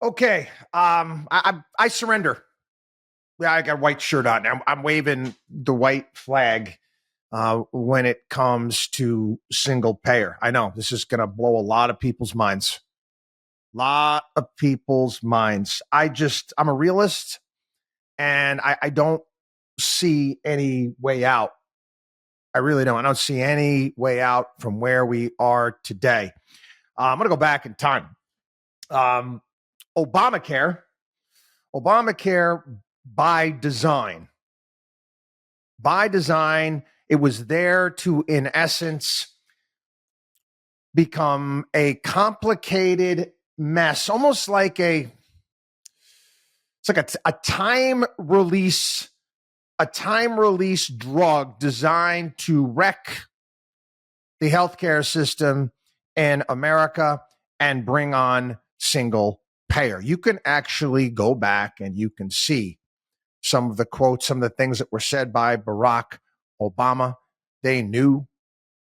Okay. I surrender. Yeah, I got a white shirt on. I'm waving the white flag when it comes to single payer. I know this is going to blow a lot of people's minds. Lot of people's minds. I'm a realist, and I don't see any way out. I really don't. I don't see any way out from where we are today. I'm going to go back in time. Um, Obamacare, Obamacare by design. By design, it was there to, in essence, become a complicated mess, almost like a time release, drug designed to wreck the healthcare system in America and bring on single payer. You can actually go back and you can see some of the quotes, some of the things that were said by Barack Obama. They knew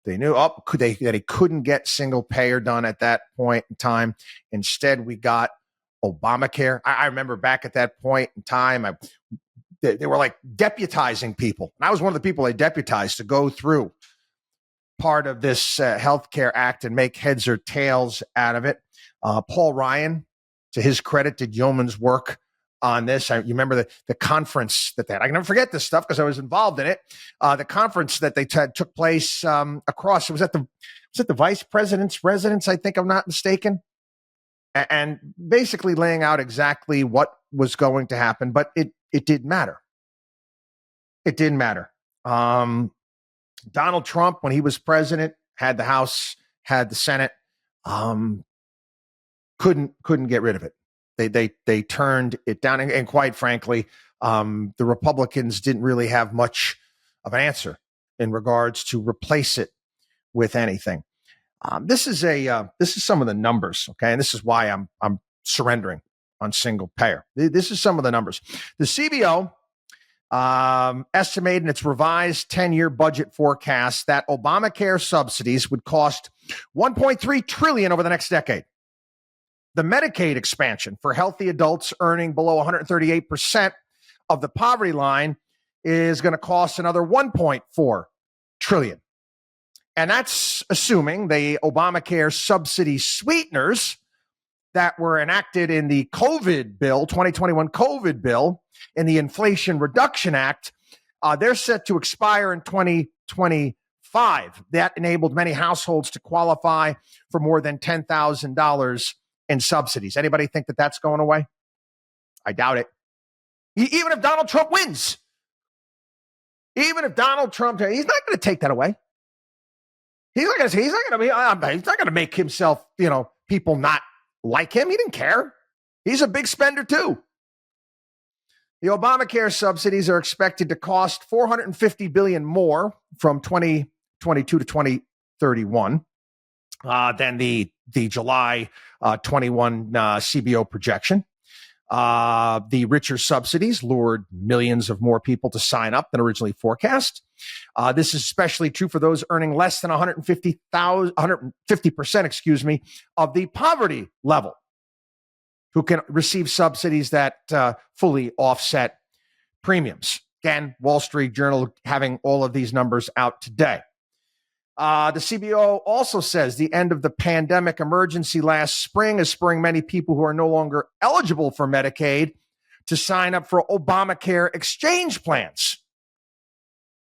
that he couldn't get single payer done at that point in time. Instead, we got Obamacare. I remember back at that point in time, they were like deputizing people. And I was one of the people they deputized to go through part of this healthcare act and make heads or tails out of it. Paul Ryan, to his credit, did yeoman's work on this. You remember the conference that I can never forget this stuff because I was involved in it. The conference that they took place across, it was at the vice president's residence, I think I'm not mistaken, and basically laying out exactly what was going to happen. But it didn't matter. It didn't matter. Donald Trump, when he was president, had the House, had the Senate, couldn't get rid of it. They turned it down, and quite frankly, the Republicans didn't really have much of an answer in regards to replace it with anything. This is some of the numbers, okay, and this is why I'm surrendering on single payer. This is some of the numbers. The CBO estimated in its revised 10-year budget forecast that Obamacare subsidies would cost $1.3 trillion over the next decade. The Medicaid expansion for healthy adults earning below 138% of the poverty line is going to cost another $1.4 trillion. And that's assuming the Obamacare subsidy sweeteners that were enacted in the COVID bill, 2021 COVID bill, in the Inflation Reduction Act, they're set to expire in 2025. That enabled many households to qualify for more than $10,000 in subsidies. Anybody think that that's going away? I doubt it. Even if Donald Trump wins, he's not going to take that away. He's not going to make himself, people not like him. He didn't care. He's a big spender too. The Obamacare subsidies are expected to cost $450 billion more from 2022 to 2031 than the July 21 CBO projection. The richer subsidies lured millions of more people to sign up than originally forecast. This is especially true for those earning less than 150%, of the poverty level, who can receive subsidies that fully offset premiums. Again, Wall Street Journal having all of these numbers out today. The CBO also says the end of the pandemic emergency last spring is spurring many people who are no longer eligible for Medicaid to sign up for Obamacare exchange plans.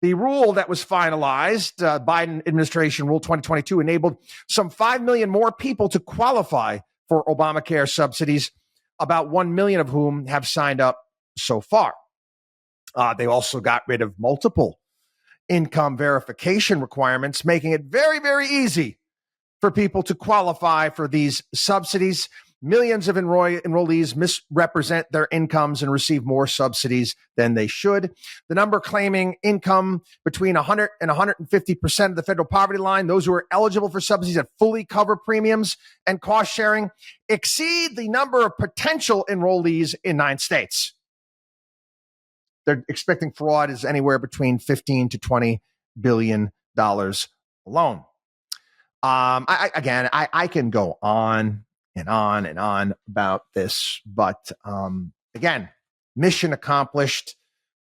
The rule that was finalized, Biden administration rule 2022, enabled some 5 million more people to qualify for Obamacare subsidies, about 1 million of whom have signed up so far. They also got rid of multiple income verification requirements, making it very, very easy for people to qualify for these subsidies. Millions of enrollees misrepresent their incomes and receive more subsidies than they should. The number claiming income between 100 and 150% of the federal poverty line, those who are eligible for subsidies that fully cover premiums and cost sharing, exceed the number of potential enrollees in 9 states. They're expecting fraud is anywhere between $15 to $20 billion alone. I can go on and on about this. But again, mission accomplished.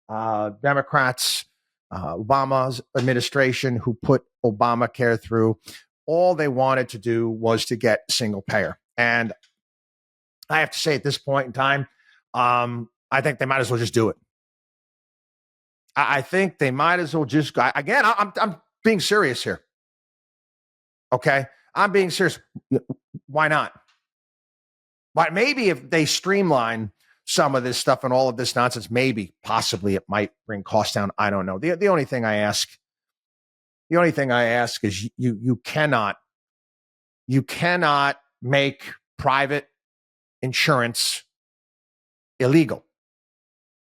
Democrats, Obama's administration, who put Obamacare through, all they wanted to do was to get single payer. And I have to say, at this point in time, I think they might as well just do it. I think they might as well just go. Again, I'm being serious here. Okay, I'm being serious. Why not? But maybe if they streamline some of this stuff and all of this nonsense, maybe, possibly, it might bring costs down. I don't know. The only thing I ask is you cannot make private insurance illegal.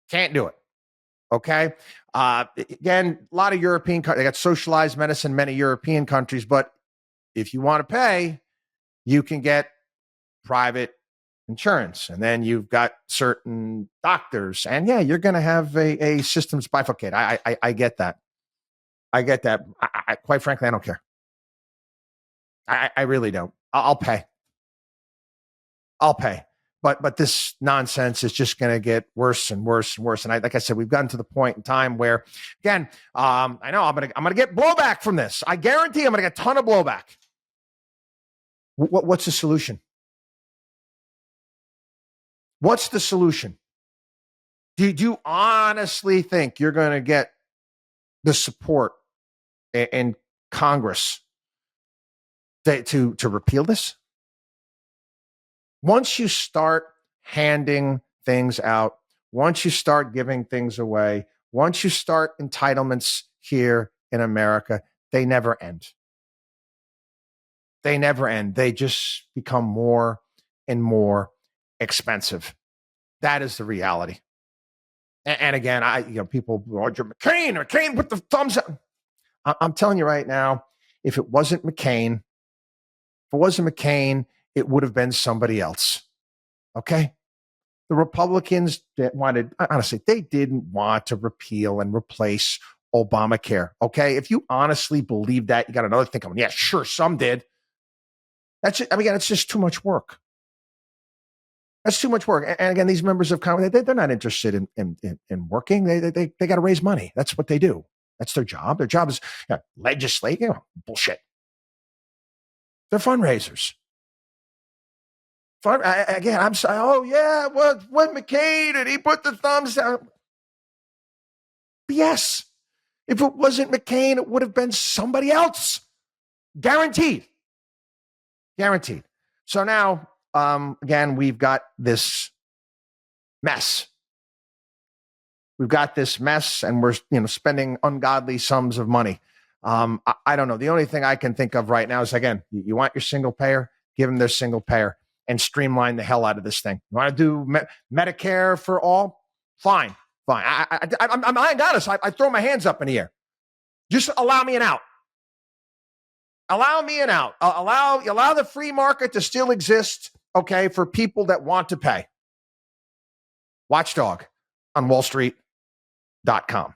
Can't do it. Okay. Again, a lot of European countries, they got socialized medicine, many European countries, but if you want to pay, you can get private insurance. And then you've got certain doctors, and yeah, you're going to have a systems bifurcate. I get that. I get that. I quite frankly, I don't care. I really don't. I'll pay. But this nonsense is just going to get worse and worse and worse. And like I said, we've gotten to the point in time where, again, I know I'm gonna get blowback from this. I guarantee I'm gonna get a ton of blowback. What's the solution? What's the solution? Do you honestly think you're going to get the support in Congress to repeal this? Once you start handing things out, once you start giving things away, once you start entitlements here in America, they never end. They never end. They just become more and more expensive. That is the reality. And again, people, Roger McCain with the thumbs up. I'm telling you right now, if it wasn't McCain, it would have been somebody else. Okay? The Republicans that wanted, honestly, they didn't want to repeal and replace Obamacare. Okay? If you honestly believe that, you got another thing coming. Yeah, sure, some did. That's it. Again, it's just too much work. That's too much work. And again, these members of Congress, they're not interested in working. They got to raise money. That's what they do. That's their job. Their job is legislate. Bullshit. They're fundraisers. Again, I'm sorry. Oh, yeah, what McCain, and he put the thumbs down. BS. If it wasn't McCain, it would have been somebody else. Guaranteed. So now, again, we've got this mess. And we're spending ungodly sums of money. I don't know. The only thing I can think of right now is, again, you want your single payer, give them their single payer and streamline the hell out of this thing. You want to do Medicare for all? Fine. I'm honest. I throw my hands up in the air. Just allow me an out. Allow the free market to still exist, okay, for people that want to pay. WatchDog on WallStreet.com.